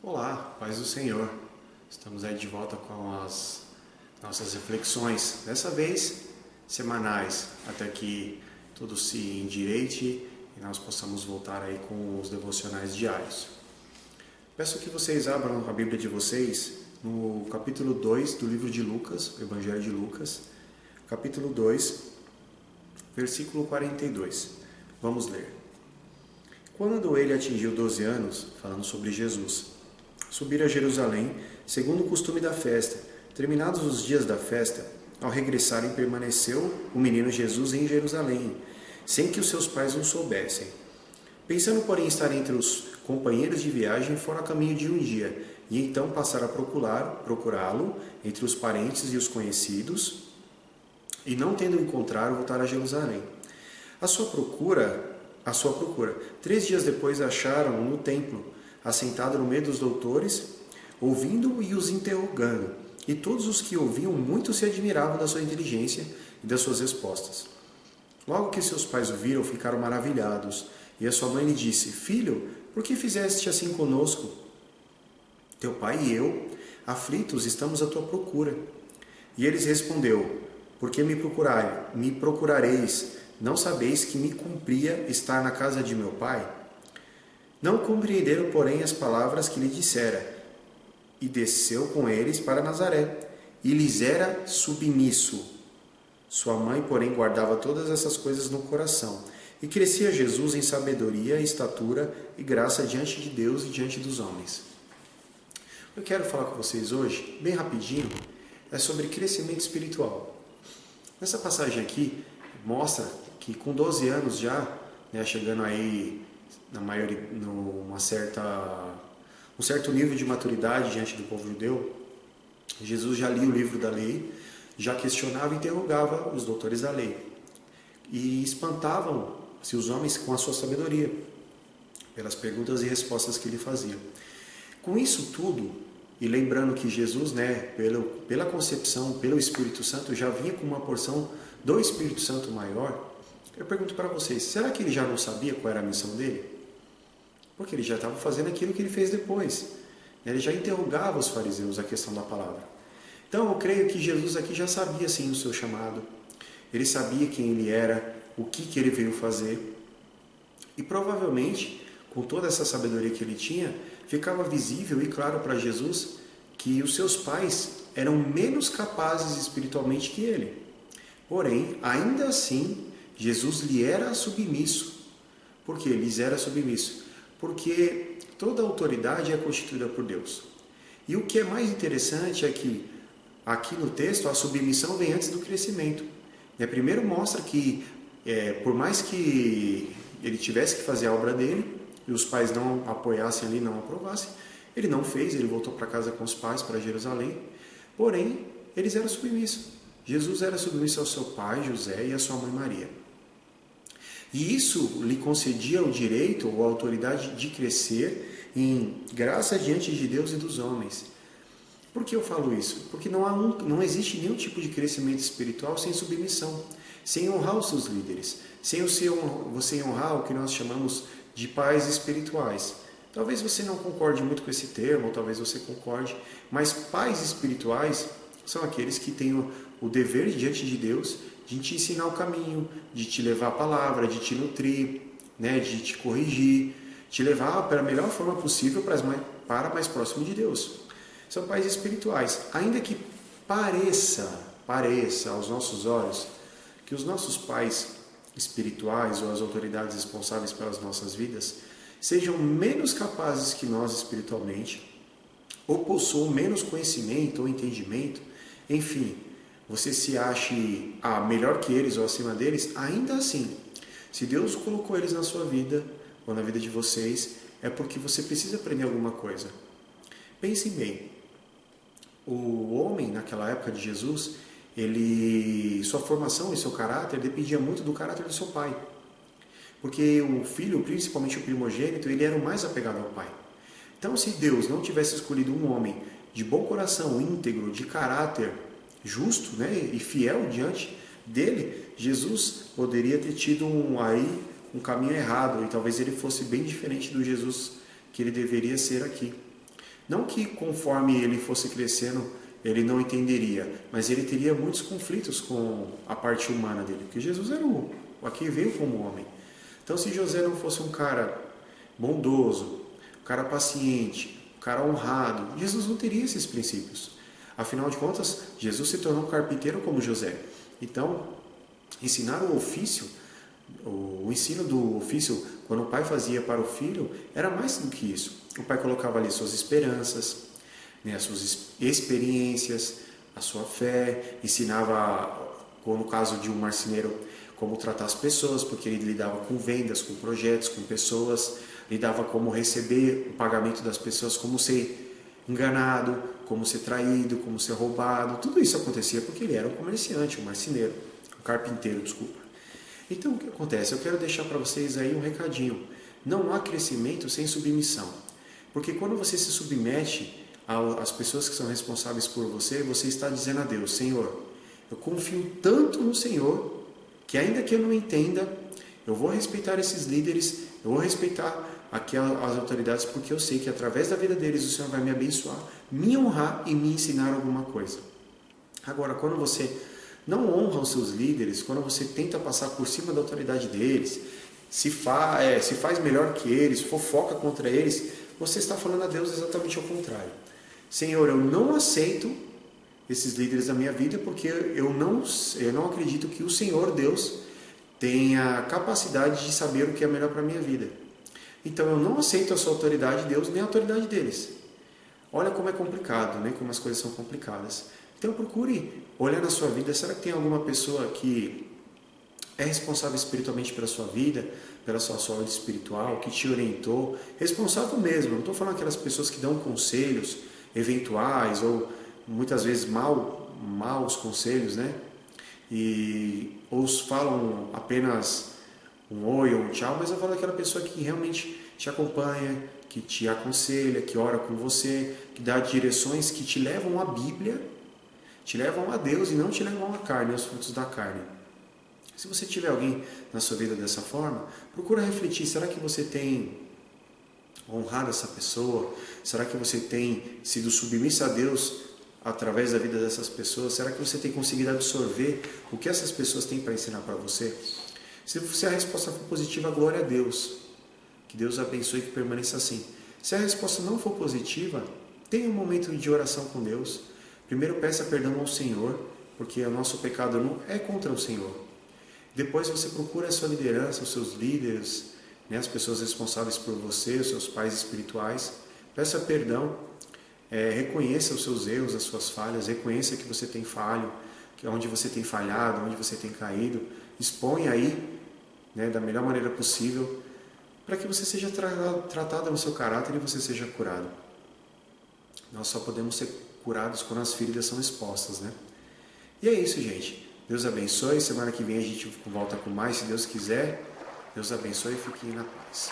Olá, paz do Senhor. Estamos aí de volta com as nossas reflexões, dessa vez semanais, até que tudo se endireite e nós possamos voltar aí com os devocionais diários. Peço que vocês abram a Bíblia de vocês no capítulo 2 do livro de Lucas, o Evangelho de Lucas, capítulo 2, versículo 42. Vamos ler. Quando ele atingiu 12 anos, falando sobre Jesus, subir a Jerusalém, segundo o costume da festa. Terminados os dias da festa, ao regressarem, permaneceu o menino Jesus em Jerusalém, sem que os seus pais o soubessem. Pensando, porém, estar entre os companheiros de viagem, fora a caminho de um dia, e então passar a procurá-lo entre os parentes e os conhecidos, e não tendo encontrado, voltar a Jerusalém. A sua procura. 3 dias depois acharam-no no templo, assentado no meio dos doutores, ouvindo e os interrogando. E todos os que ouviam muito se admiravam da sua inteligência e das suas respostas. Logo que seus pais o viram, ficaram maravilhados. E a sua mãe lhe disse: Filho, por que fizeste assim conosco? Teu pai e eu, aflitos, estamos à tua procura. E eles respondeu: Por que me procurareis? Não sabeis que me cumpria estar na casa de meu pai? Não compreenderam, porém, as palavras que lhe dissera, e desceu com eles para Nazaré, e lhes era submisso. Sua mãe, porém, guardava todas essas coisas no coração, e crescia Jesus em sabedoria, estatura e graça diante de Deus e diante dos homens. Eu quero falar com vocês hoje, bem rapidinho, é sobre crescimento espiritual. Nessa passagem aqui, mostra que com 12 anos já, chegando aí um certo nível de maturidade diante do povo judeu, Jesus já lia o livro da lei, já questionava e interrogava os doutores da lei. E espantavam-se os homens com a sua sabedoria, pelas perguntas e respostas que ele fazia. Com isso tudo, e lembrando que Jesus, pela concepção, pelo Espírito Santo, já vinha com uma porção do Espírito Santo maior, eu pergunto para vocês, será que ele já não sabia qual era a missão dele? Porque ele já estava fazendo aquilo que ele fez depois. Ele já interrogava os fariseus a questão da palavra. Então eu creio que Jesus aqui já sabia sim o seu chamado. Ele sabia quem ele era, o que ele veio fazer. E provavelmente, com toda essa sabedoria que ele tinha, ficava visível e claro para Jesus que os seus pais eram menos capazes espiritualmente que ele. Porém, ainda assim, Jesus lhe era submisso. Por que lhes era submisso? Porque toda autoridade é constituída por Deus. E o que é mais interessante é que, aqui no texto, a submissão vem antes do crescimento. Primeiro mostra que, por mais que ele tivesse que fazer a obra dele, e os pais não apoiassem ali, não aprovassem, ele não fez, ele voltou para casa com os pais, para Jerusalém. Porém, eles eram submissos. Jesus era submisso ao seu pai, José, e à sua mãe, Maria. E isso lhe concedia o direito ou a autoridade de crescer em graça diante de Deus e dos homens. Por que eu falo isso? Porque não existe nenhum tipo de crescimento espiritual sem submissão, sem honrar os seus líderes, sem você honrar o que nós chamamos de pais espirituais. Talvez você não concorde muito com esse termo, ou talvez você concorde, mas pais espirituais são aqueles que têm o dever diante de Deus de te ensinar o caminho, de te levar a palavra, de te nutrir, de te corrigir, te levar para a melhor forma possível para mais próximo de Deus. São pais espirituais. Ainda que pareça aos nossos olhos que os nossos pais espirituais ou as autoridades responsáveis pelas nossas vidas sejam menos capazes que nós espiritualmente, ou possuam menos conhecimento ou entendimento, enfim, você se ache melhor que eles ou acima deles, ainda assim, se Deus colocou eles na sua vida ou na vida de vocês, é porque você precisa aprender alguma coisa. Pensem bem, o homem naquela época de Jesus, sua formação e seu caráter dependia muito do caráter do seu pai. Porque o filho, principalmente o primogênito, ele era o mais apegado ao pai. Então, se Deus não tivesse escolhido um homem de bom coração, íntegro, de caráter justo, e fiel diante dele, Jesus poderia ter tido um caminho errado, e talvez ele fosse bem diferente do Jesus que ele deveria ser aqui. Não que conforme ele fosse crescendo, ele não entenderia, mas ele teria muitos conflitos com a parte humana dele, porque Jesus era aqui veio como homem. Então, se José não fosse um cara bondoso, um cara paciente, um cara honrado, Jesus não teria esses princípios. Afinal de contas, Jesus se tornou um carpinteiro como José. Então, ensinar o ofício, o ensino do ofício, quando o pai fazia para o filho, era mais do que isso. O pai colocava ali suas esperanças, né, as suas experiências, a sua fé, ensinava, como no caso de um marceneiro, como tratar as pessoas, porque ele lidava com vendas, com projetos, com pessoas, lidava como receber o pagamento das pessoas, como ser enganado, como ser traído, como ser roubado. Tudo isso acontecia porque ele era um comerciante, um marceneiro, um carpinteiro, desculpa. Então o que acontece? Eu quero deixar para vocês aí um recadinho. Não há crescimento sem submissão. Porque quando você se submete às pessoas que são responsáveis por você, você está dizendo a Deus: Senhor, eu confio tanto no Senhor, que ainda que eu não entenda, eu vou respeitar esses líderes, eu vou respeitar as autoridades, porque eu sei que através da vida deles o Senhor vai me abençoar, me honrar e me ensinar alguma coisa. Agora, quando você não honra os seus líderes, quando você tenta passar por cima da autoridade deles, se faz melhor que eles, fofoca contra eles, você está falando a Deus exatamente ao contrário. Senhor, eu não aceito esses líderes da minha vida, porque eu não acredito que o Senhor Deus tenha capacidade de saber o que é melhor para a minha vida. Então eu não aceito a sua autoridade, Deus, nem a autoridade deles. Olha como é complicado, né? Como as coisas são complicadas. Então procure olhar na sua vida, será que tem alguma pessoa que é responsável espiritualmente pela sua vida, pela sua saúde espiritual, que te orientou? Responsável mesmo, não estou falando aquelas pessoas que dão conselhos eventuais ou muitas vezes maus conselhos, né? Ou falam apenas um oi ou um tchau, mas eu falo daquela pessoa que realmente te acompanha, que te aconselha, que ora com você, que dá direções que te levam à Bíblia, te levam a Deus e não te levam à carne, aos frutos da carne. Se você tiver alguém na sua vida dessa forma, procura refletir, será que você tem honrado essa pessoa? Será que você tem sido submissa a Deus através da vida dessas pessoas? Será que você tem conseguido absorver o que essas pessoas têm para ensinar para você? Se a resposta for positiva, glória a Deus. Que Deus abençoe e que permaneça assim. Se a resposta não for positiva, tenha um momento de oração com Deus. Primeiro peça perdão ao Senhor, porque o nosso pecado não é contra o Senhor. Depois você procura a sua liderança, os seus líderes, né, as pessoas responsáveis por você, os seus pais espirituais. Peça perdão, reconheça os seus erros, as suas falhas, reconheça que você tem falho, que onde você tem falhado, onde você tem caído. Exponha aí, né, da melhor maneira possível, para que você seja tratado no seu caráter e você seja curado. Nós só podemos ser curados quando as feridas são expostas, né? E é isso, gente. Deus abençoe. Semana que vem a gente volta com mais, se Deus quiser. Deus abençoe e fiquem na paz.